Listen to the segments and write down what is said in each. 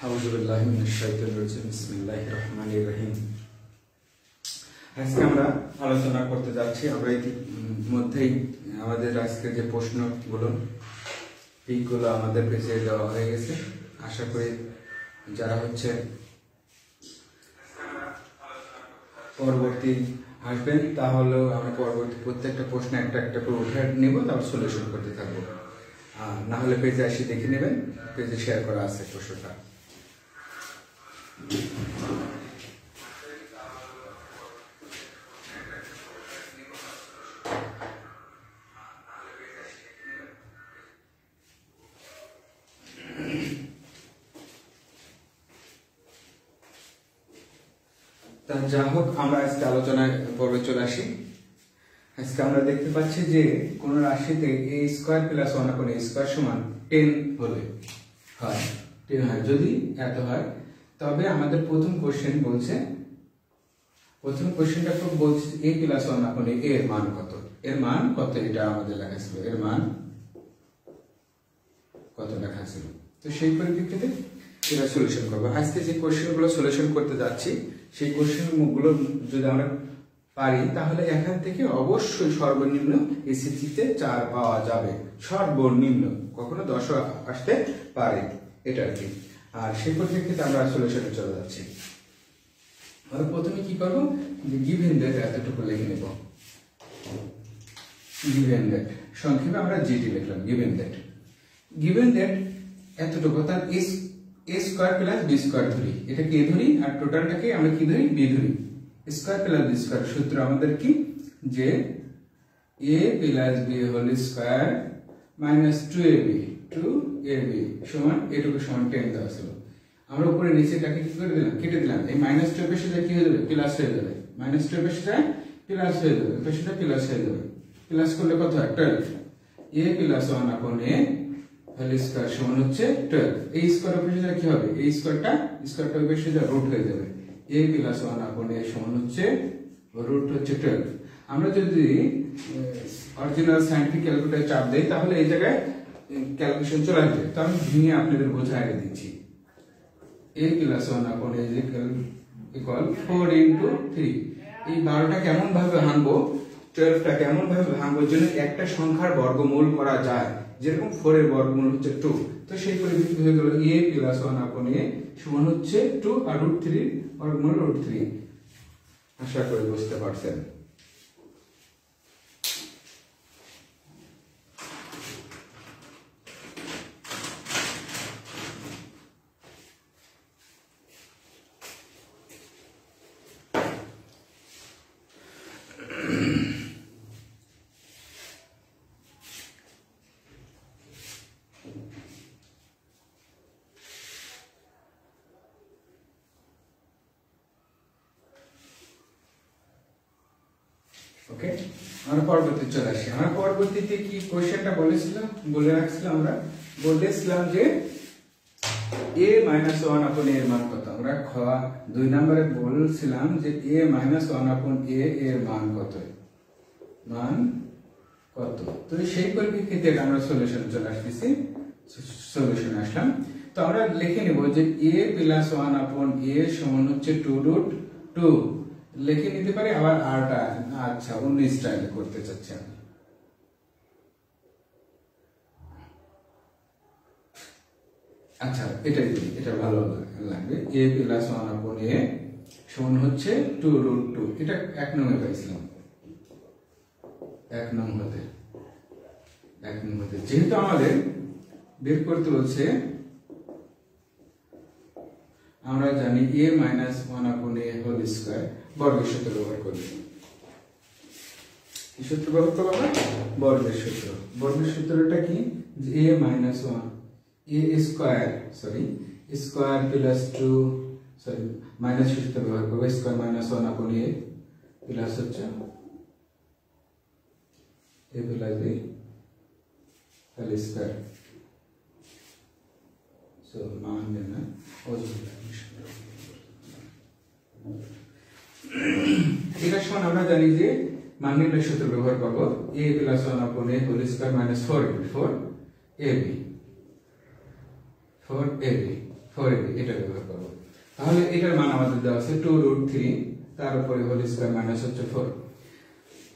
আউযুবিল্লাহি মিনাশ শাইতানির রাজিম বিসমিল্লাহির রহমানির রহিম। আজকে আমরা আলোচনা করতে যাচ্ছি, আমরা ইতিমধ্যেই আমাদের আজকে যে প্রশ্নগুলো এইগুলো আমাদের পেজে দেওয়া হয়ে গেছে। আশা করি যারা হচ্ছে পরবর্তী আসবেন তাহলেও আমরা পরবর্তী প্রত্যেকটা প্রশ্ন একটা একটা করে উঠে নেব, তারপর সলিউশন করতে থাকবো। না হলে পেজে এসে দেখে নেবেন, পেজে শেয়ার করা আছে প্রশ্নটা। যা হোক, আমরা আজকে আলোচনায় পর্বে চলে আসি। আজকে আমরা দেখতে পাচ্ছি যে কোন রাশিতে a square plus 1 upon a square সমান 10 হলে হয় 10 হয়, যদি এত হয় তবে আমাদের প্রথম কোশ্চেন বলছে, প্রথম কোশ্চেনটা খুব বলছে a প্লাস 1 upon a এর মান কত, এর মান কত, এটা আমাদের লেখা ছিল, এর মান কত লেখা ছিল। তো সেই পরিপ্রেক্ষিতে এটা সলিউশন করব। আজকে যে কোশ্চেনগুলো সলিউশন করতে যাচ্ছি সেই কোশ্চেনগুলো যদি আমরা পারি তাহলে এখান থেকে অবশ্যই সর্বনিম্ন এসএসসিতে 4 পাওয়া যাবে, সর্বনিম্ন, কখনো 10 আসতে পারে, এটা আর কি। আর সেই পরিপ্রেক্ষিতে আমরা সলিউশনে চলে যাচ্ছি। আমরা প্রথমে কি করব, যে গিভেন দ্যাট এতটুকু লিখে নেব, গিভেন দ্যাট, সংক্ষেপে আমরা জিটি লিখলাম। গিভেন দ্যাট এতটুকু, তার এ স্কয়ার প্লাস বি স্কয়ার ধরি, এটা কি ধরি, আর টোটালটাকে আমরা কি ধরি, বি ধরি। স্কয়ার প্লাস বি স্কয়ার সূত্র আমাদের কি, যে a plus b whole square minus 2ab সমান এটুকু সমান 10 দেওয়া ছিল। আমরা উপরে নিচেটাকে কি করে দিলাম, কেটে দিলাম। এই মাইনাস 2 এর সাথে কি হয়ে যাবে, প্লাস হয়ে যাবে। মাইনাস 2 এর সাথে প্লাস হয়ে যাবে, এর সাথে প্লাস হয়ে যাবে। প্লাস করলে কত হয়, 12। a plus 1 upon a whole square সমান হচ্ছে 12। এই স্কয়ার এর সাথে কি হবে, এই স্কয়ারটা এর সাথে রুট হয়ে যাবে। a প্লাস 1 আপন a সমান হচ্ছে রুট হচ্ছে 12। আমরা যদি অরিজিনাল সায়েন্টিফিক ক্যালকুলেটর চাপ দেই তাহলে এই জায়গায় ক্যালকুলেশন চলে আসবে। তো আমি ভেঙে আপনাদের বোঝায় দিচ্ছি। a plus 1 upon a equal 4 into 3। এই 12টা কেমন ভাবে ভাঙবো, 12টা কেমন ভাবে ভাঙবো, জন্য একটা সংখ্যার বর্গমূল করা যায়। যেরকম 4 এর বর্গমূল হচ্ছে 2, তো সেই পরিপ্রেক্ষিতে হয়ে গেল a প্লাস 1 আপন a সমান হচ্ছে 2 আর √3 বর্গমূল √3। আশা করি বুঝতে পারছেন। ওকে, আমরা পরবর্তী চলে আসি। আমরা পরবর্তীতে কি কোশ্চেনটা বলে রাখছিলাম, আমরা বলেছিলাম যে a মাইনাস 1 আপন a এর মান কত। আমরা 2 নম্বরে বলছিলাম যে a মাইনাস 1 আপন a এর মান কত, তো সেই পরিপ্রেক্ষিতে আমরা সলিউশন চলে আসতেছি, সলিউশন আসলাম। তো আমরা লিখে নেব যে a প্লাস 1 আপন a সমান হচ্ছে 2√2 লিখে নিতে পারি। আবার আরটা আচ্ছা অন্য স্টাইলে করতে চাচ্ছি আমি। আচ্ছা এটা ভালো লাগবে। a প্লাস 1 আপন a সমান হচ্ছে 2√2। এটা 1 নং এ পাইছিলাম, 1 নং হতে যেহেতু আমাদের বের করতে হচ্ছে, আমরা জানি a minus 1 upon a whole square বর্গের সূত্র ব্যবহার করব। কি সূত্র ব্যবহার করব আমরা, বর্গের সূত্র। বর্গের সূত্রটা কি, যে a minus 1 a square plus 2 minus সূত্র ব্যবহার করব, square minus 1 upon a plus হচ্ছে a plus b whole square. So মান দেনা এটা সমান আমরা জানি যে মান নির্ণয়ের সূত্র ব্যবহার করব, a plus 1 upon a whole square minus 4ab এটা ব্যবহার করব। তাহলে এটার মান আমাদের দেওয়া আছে 2√3, তার উপরে হোল স্কয়ার মাইনাস হচ্ছে 4।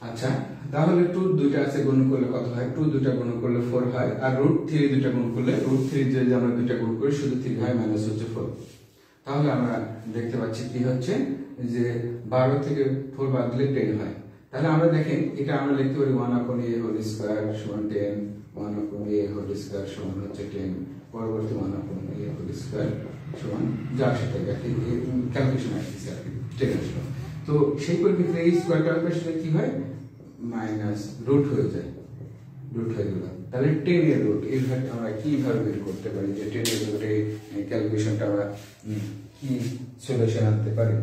আচ্ছা, তাহলে 2 দুইটা আছে, গুণ করলে কত হয়, 2 দুইটা গুণ করলে 4 হয়, আর √3 দুইটা গুণ করলে √3 যদি আমরা দুইটা গুণ করি শুধু 3 হয়, মাইনাস হচ্ছে 4। তাহলে আমরা দেখতে পাচ্ছি কি হচ্ছে, যে 12 থেকে 4 বাদ দিলে 10 হয়। তাহলে আমরা দেখেন এটা আমরা লিখতে পারি 1 আপন a হোল স্কয়ার সমান 10, 1 আপন a হোল স্কয়ার সমান হচ্ছে 10, পরবর্তী 1 আপন a হোল স্কয়ার সমান যার সাথে ক্যালকুলেশন আসছে আর কি 10 আসলো। তো সেই পরিপ্রেক্ষিতে এই স্কয়ারটার পাশে কি হয়, মাইনাস রুট হয়ে যায়, রুট হয়ে গেল। তাহলে 10 এর রুট এইভাবে আমরা কিভাবে বের করতে পারি, যে 10 এর রুটে ক্যালকুলেশনটা আমরা কি সলিউশন আনতে পারি।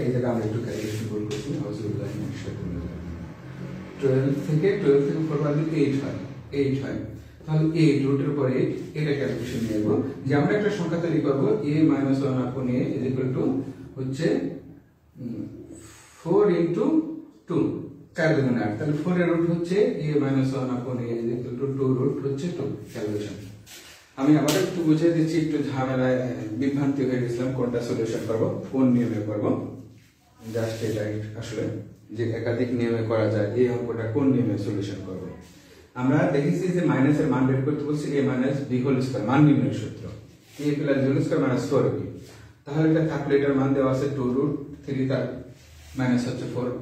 এই জায়গায় আমরা একটু ক্যালকুলেশন ভুল করছি, 12 থেকে 4 বাদ দিলে 8 হয়। তাহলে 8 রুটের উপর 8 এটা ক্যালকুলেশন নেব, যে আমরা একটা সংখ্যা তৈরি করব a minus 1 upon a is equal two হচ্ছে 4 ইনটু 2, 4 দুগুণে 8। তাহলে 4 এর রুট হচ্ছে a minus 1 upon a is equal to 2 root হচ্ছে 2 ক্যালকুলেশন। আমি আবার একটু বুঝিয়ে দিচ্ছি, একটু ঝামেলায় বিভ্রান্তি হয়ে গেছিলাম কোনটা সলিউশন করব, কোন নিয়মে করব। জাস্ট এটা আসলে যে একাধিক নিয়মে করা যায়, এই অঙ্কটা কোন নিয়মে সলিউশন করব। আমরা দেখেছি যে মাইনাসের মান বের করতে বলছি a minus b whole square, মান নির্ণয়ের সূত্র a plus b whole square minus 4ab। তাহলে এটা থাকলে এটার মান দেওয়া আছে 2√3 তার মাইনাস হচ্ছে 12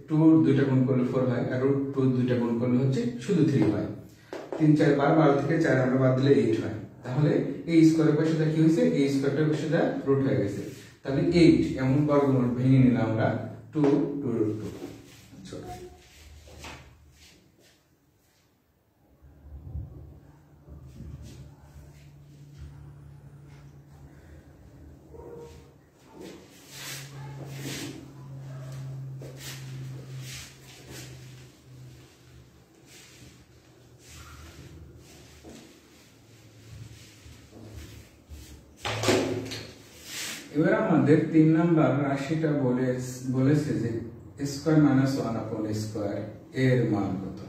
2 দুইটা গুণ করলে 4 হয় আর √2 দুইটা গুণ করলে হচ্ছে শুধু 3 হয় 3 4 12 থেকে 4 আমরা বাদ দিলে 8 হয় তাহলে এই স্কয়ারের পাশেটা কি হইছে এই স্কয়ারটার পাশেটা রুট হয়ে গেছে তাহলে 8 এমন বর্গমূল ভেঙে নিলাম আমরা 2 2√2 আচ্ছা এবার আমাদের 3 নাম্বার রাশিটা বলেছে যে স্কয়ার মাইনাস 1 আপন স্কয়ার এর মান কত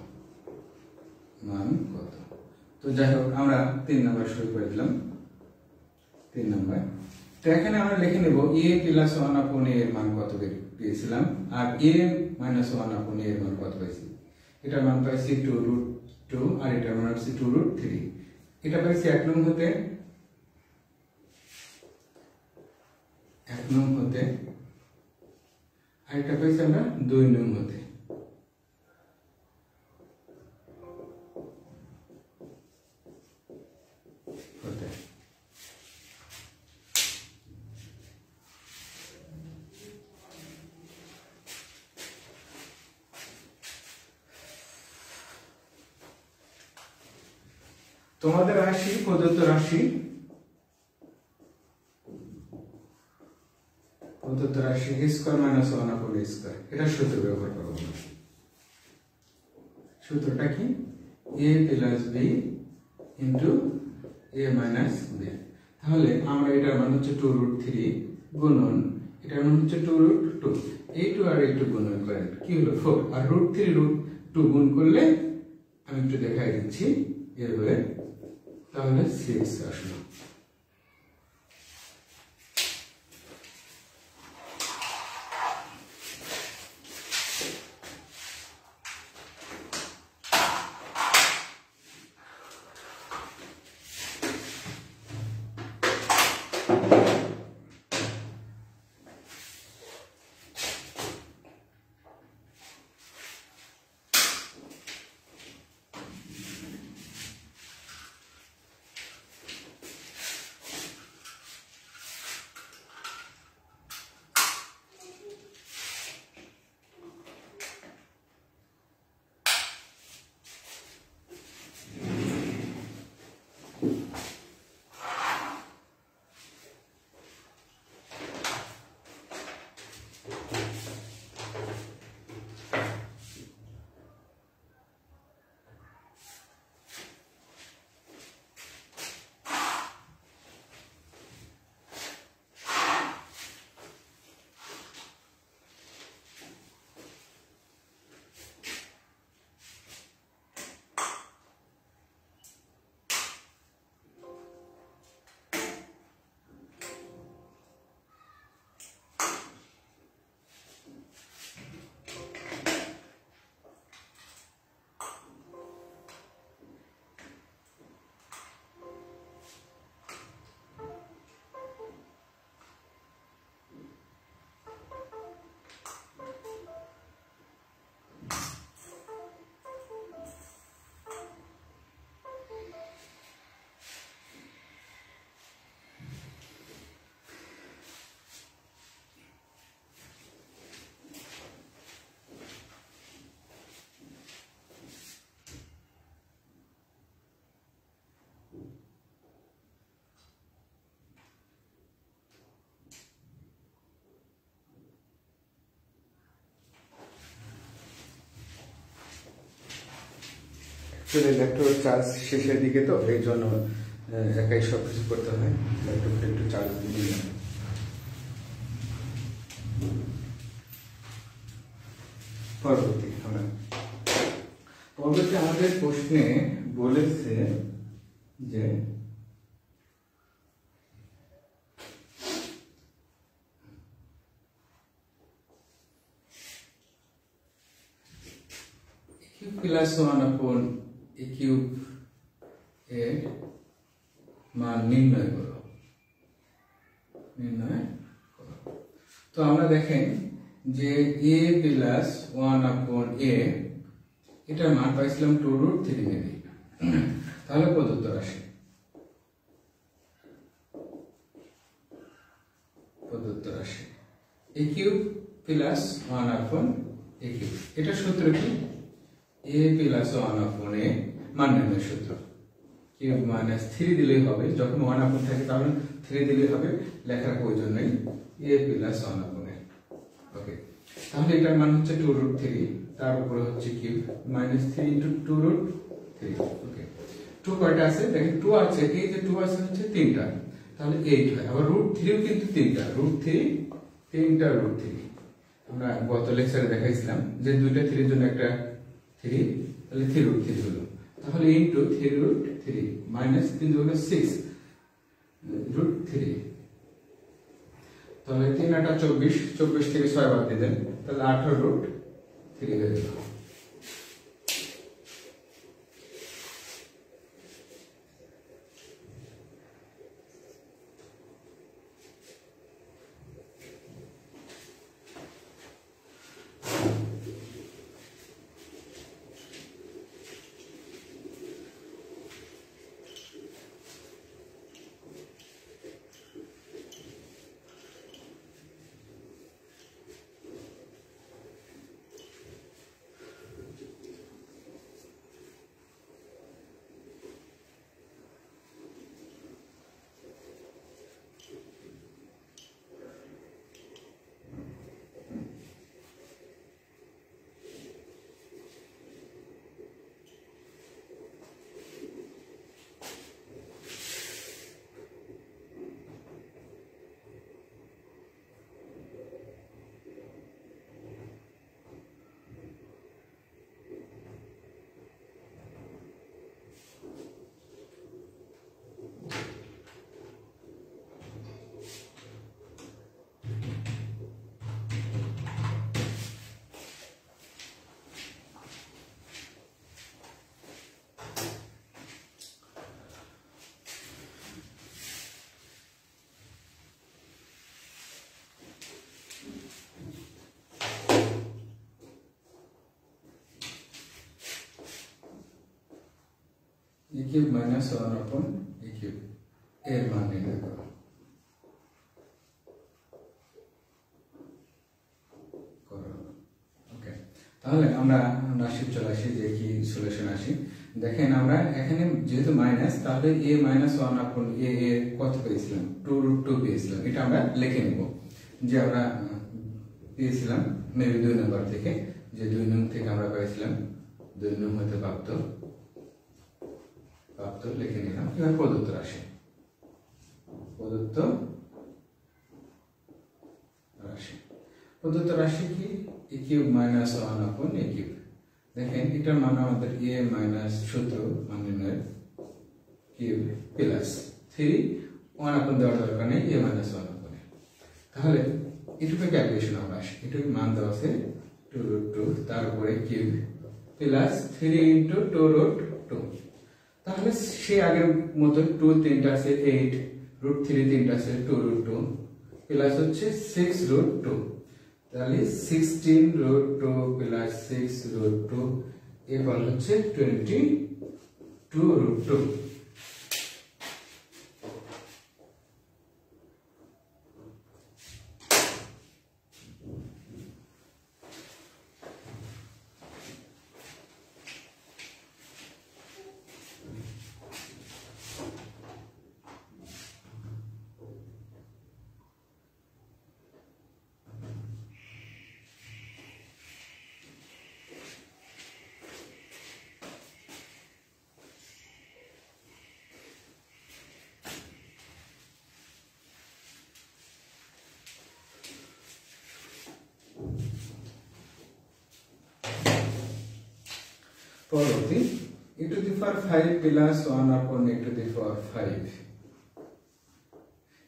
তো যাই হোক আমরা 3 নাম্বার শুরু করে দিলাম 3 নাম্বার তো এখানে আমরা লিখে নেব a প্লাস 1 আপন a এর মান কত পেয়েছিলাম আর a মাইনাস 1 আপন a এর মান কত পাইছি এটার মান পাইছি 2√2 আর এটার মান হচ্ছে 2√3 এটা পাইছি 1 নং হতে 1 নং হতে আর এটা পাইছি আমরা 2 নং হতে তোমাদের রাশি প্রদত্ত রাশি স্কয়ার মাইনাস 1 আপন স্কয়ার এটা সূত্র ব্যবহার করব সূত্রটা কি a plus b into a minus b তাহলে আমরা এটার মান হচ্ছে 2√3 গুণন এটার মান হচ্ছে 2√2 এই 2 আর এই 2 গুণন করেন কি হলো 4 আর √3 √2 গুণ করলে আমি একটু দেখাই দিচ্ছি এভাবে তাহলে 6 আসলো ল্যাপটপের চার্জ শেষের দিকে তো এই জন্য একাই সবকিছু করতে হয় ল্যাপটপটা একটু চার্জ দিয়ে পরবর্তী আমাদের প্রশ্নে বলেছে যে প্লাস 1 আপন a কিউব এর মান নির্ণয় করো নির্ণয় করো। তো আমরা দেখেন যে a প্লাস 1/a এটার মান পাইছিলাম 2√3 মিলি। তাহলে প্রদত্ত রাশি a cube plus 1/a cube. এটা সূত্র কি? a প্লাস 1/a মান নির্ণয়ের সূত্র। কিউব মাইনাস 3 দিলেই হবে, যখন 1/a থাকে তখন 3 দিলেই হবে, লেখার প্রয়োজন নেই। a plus 1/a। ওকে, তাহলে এটার মান হচ্ছে 2√3, তার উপরে হচ্ছে কিউব মাইনাস 3 ইনটু 2√3। ওকে, 2 কয়টা আছে দেখেন? 2 আছে, এই যে 2 আছে হচ্ছে 3টা, তাহলে 8 হয়। আবার √3ও কিন্তু 3টা, তিনটা √3। আমরা গত লেকচারে দেখাইছিলাম যে দুইটা 3 এর জন্য একটা 3, তাহলে 3√3 হলো। তাহলে ইনটু 3√3 মাইনাস 3 যোগ 6√3, তাহলে 3 8 24, 24 থেকে 6 বাদ দিলেন, তাহলে 18√3 হয়ে গেল। a cube minus 1/a cube এর মান নির্ণয় করো। ওকে, তাহলে আমরা রাশি চলে আসি যে কি সলিউশন আসি। দেখেন আমরা এখানে যেহেতু মাইনাস, তাহলে a মাইনাস 1/a এর কত পেয়েছিলাম? 2√2 পেয়েছিলাম। এটা আমরা লিখে নেব যে আমরা পেয়েছিলাম মেবি 2 নম্বর থেকে, যে 2 নং থেকে আমরা পেয়েছিলাম 2 নং হতে প্রাপ্ত লিখে নিলাম। এবার প্রদত্ত রাশি কি? a cube minus 1/a cube. দেখেন এটার মান আমাদের a মাইনাস সূত্র মান নির্ণয়ের কিউব প্লাস 3 1/a দেওয়ার দরকার নেই, a মাইনাস 1/a। তাহলে এটুকু ক্যালকুলেশন আমরা আসি। এটুকু মান দেওয়া আছে 2√2, তার উপরে কিউব প্লাস 3 ইনটু 2√2। তাহলে সে আগের মতো 2 3টা আছে 8, √3 3টা আছে 2√2 প্লাস হচ্ছে 6√2, তাহলে 16√2 প্লাস 6√2 ইকুয়াল হচ্ছে 22√2। পরবর্তী e to the power 5 plus 1/a to the power 5,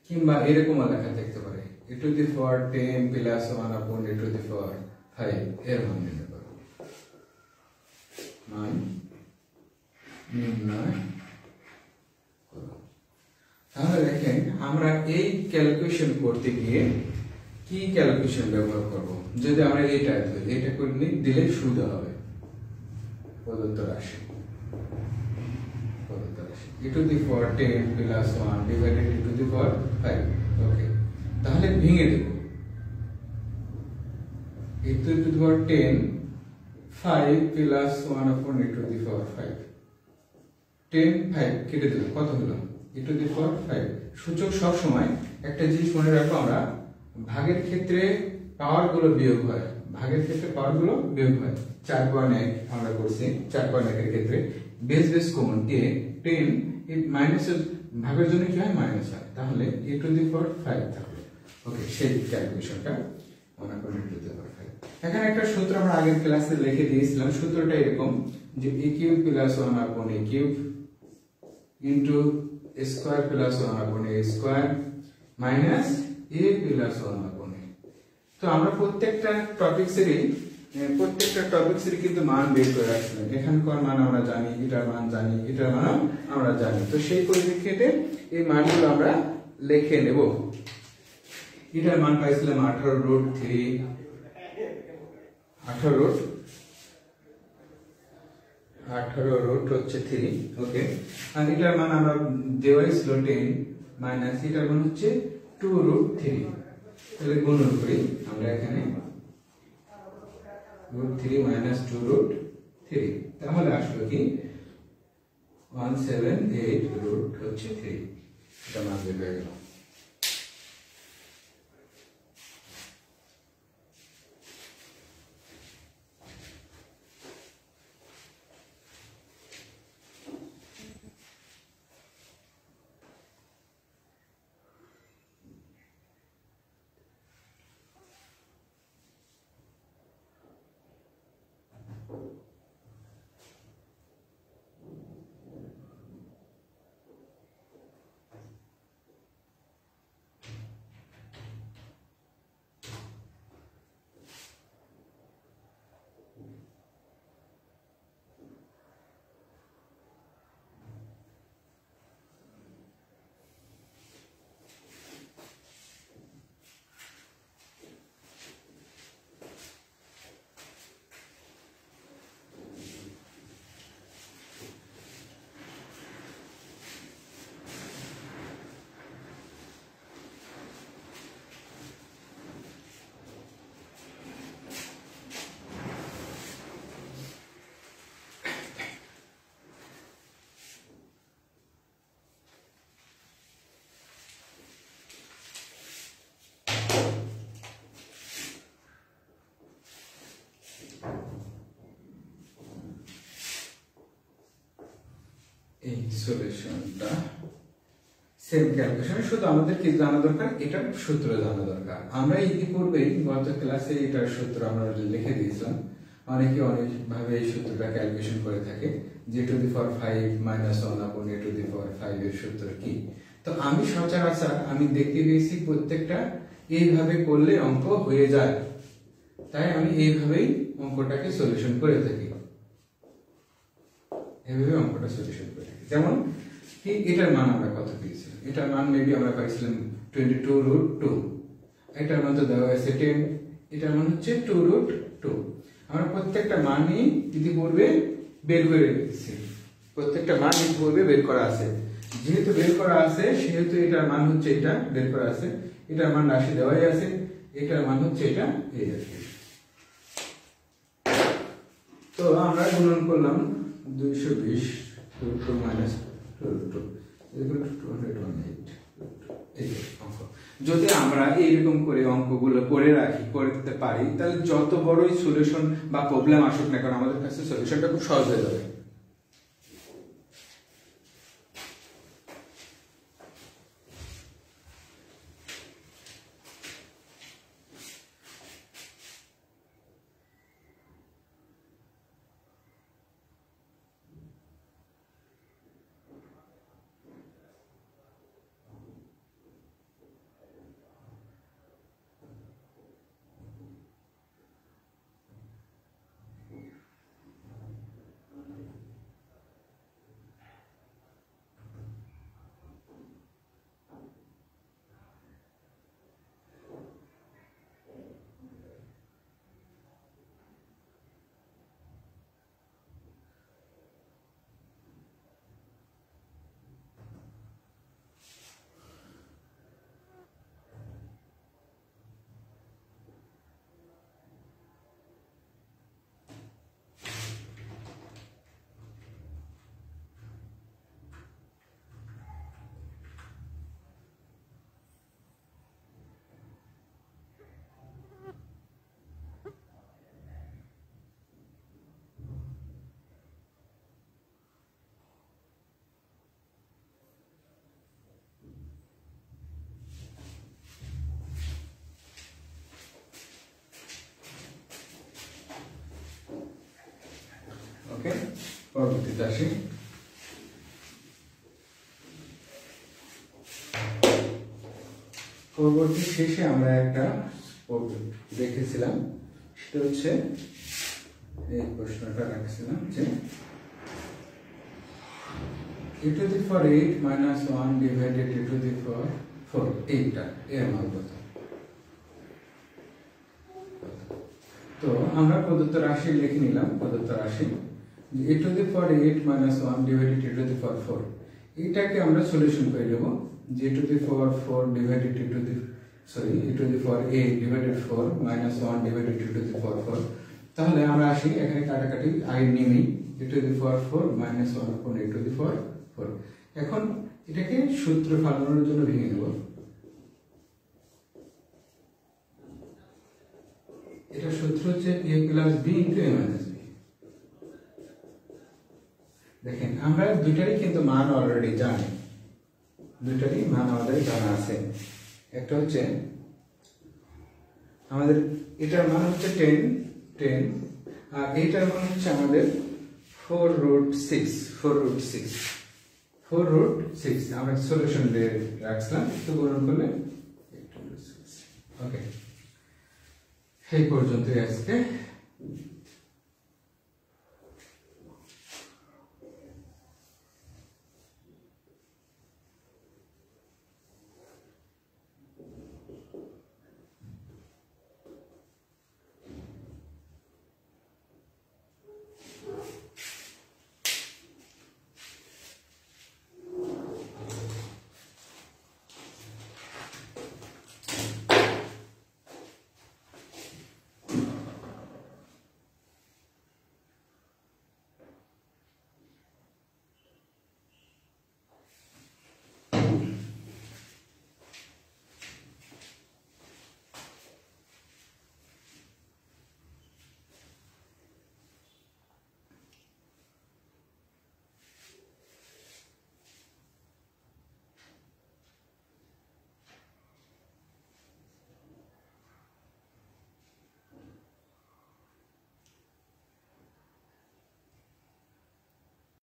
কিংবা এরকম লেখা থাকতে পারে e to the power 10 plus 1/a to the power 5 এর মান নির্ণয় করো। মান নির্ণয় করো। তাহলে দেখেন আমরা এই ক্যালকুলেশন করতে গিয়ে কি ক্যালকুলেশন ব্যবহার করব? যদি আমরা এটা ধরি, এটা করে দিলে সুবিধা হবে। প্রদত্ত রাশি e to the power 10 plus 1 divided e to the power 5। ওকে, তাহলে ভেঙে দেব। e to the power 10 5 plus 1 upon e to the power 5, 10 5 কেটে দেব, কত হলো? e to the power 5। সূচক সব সময় একটা জিনিস মনে রাখো, আমরা ভাগের ক্ষেত্রে পাওয়ার গুলো বিয়োগ হয়, ভাগের ক্ষেত্রে পাওয়ার গুলো বিয়োগ হয়। 4.1 আমরা করছি, 4.1 এর ক্ষেত্রে বেস বেস কমন 10 এই মাইনাস ভাগের জন্য কি হয়? মাইনাস হয়। তাহলে e to the power 5 থাকলো। ওকে, সেই ক্যালকুলেশনটা মনে করুন e to the power 5। এখানে একটা সূত্র আমরা আগের ক্লাসে লিখে দিয়েছিলাম। সূত্রটা এরকম যে a cube plus 1 upon a cube into a square plus 1 upon a square minus a plus 1 upon a। তো আমরা প্রত্যেকটা টপিকসেরই কিন্তু মান বের করে রাখছিলাম। এখানকার মান আমরা জানি, এটার মান জানি, এটার মান আমরা জানি। তো সেই পরিপ্রেক্ষিতে এই মানগুলো আমরা লিখে নেব। এটার মান পাইছিলাম 18√3, 18 হচ্ছে 3। ওকে, আর এটার মান আমরা দেওয়াই ছিল 10 মাইনাস এটার মান হচ্ছে 2√3। তাহলে গুণন করি আমরা এখানে √3 minus 2√3, তাহলে আসলো কি 178 √ হচ্ছে 3। এটা মান বের হয়ে গেল। এই সলিউশনটা সেম ক্যালকুলেশন, শুধু আমাদের কি জানা দরকার? এটার সূত্র জানা দরকার। আমরা ইতিপূর্বেই গত ক্লাসে এটার সূত্র আমরা লিখে দিয়েছিলাম। অনেকে অনেক ভাবে এই সূত্রটা ক্যালকুলেশন করে থাকে, যে to the power 5 minus 1 upon a to the পাওয়ার 5 এর সূত্র কি। তো আমি সচরাচর আমি দেখতে পেয়েছি প্রত্যেকটা এইভাবে করলে অঙ্ক হয়ে যায়, তাই আমি এইভাবেই অঙ্কটাকে সলিউশন করে থাকি। এভাবে অঙ্কটা সলিউশন করে থাকি। যেমন কি এটার মান আমরা কত পেয়েছিলাম? এটার মান মেবি আমরা পাইছিলাম 22√2। এটার মান তো দেওয়া আছে 10, এটার মান হচ্ছে 2√2। আমরা প্রত্যেকটা মানই ইতিপূর্বে বের করে রেখেছি, প্রত্যেকটা মান ইতিপূর্বে বের করা আছে। যেহেতু বের করা আছে সেহেতু এটার মান হচ্ছে এটা বের করা আছে, এটার মান রাশি দেওয়াই আছে, এটার মান হচ্ছে এটা এই আছে। তো আমরা গুণন করলাম 220 √2 minus 2√2 218। যদি আমরা এইরকম করে অঙ্কগুলো করে রাখি, করতে পারি, তাহলে যত বড়ই সলিউশন বা প্রবলেম আসুক না কারণ আমাদের কাছে সলিউশনটা খুব সহজ হয়ে যাবে। পরবর্তীতে আসি। পরবর্তী শেষে আমরা একটা দেখেছিলাম, সেটা হচ্ছে এই প্রশ্নটা রাখছিলাম যে e to the power 8 minus 1 divided e to the power 4, এইটা এর মান কত। তো আমরা প্রদত্ত রাশি লিখে নিলাম। প্রদত্ত রাশি e to the power 8 minus 1 divided e to the power 4, এটাকে আমরা সলিউশন করে দেব যে e to the power 4 divided e to the e to the power 8 divided 4 minus 1 divided e to the power 4। তাহলে আমরা আসি এখানে কাটাকাটি I Nimi e to the power 4 minus 1 upon e to the power 4। এখন এটাকে সূত্র ফালানোর জন্য ভেঙে নেব। এটা সূত্র হচ্ছে a plus b into a minus b। দেখেন আমরা দুইটারই কিন্তু মান অলরেডি জানি, দুইটারই মান আমাদের জানা আছে। একটা হচ্ছে আমাদের এটার মান হচ্ছে 10 আর এটার মান হচ্ছে আমাদের 4√6 আমরা সলিউশন দিয়ে রাখলাম, একটু গুণন করলে ওকে। এই পর্যন্তই আজকে।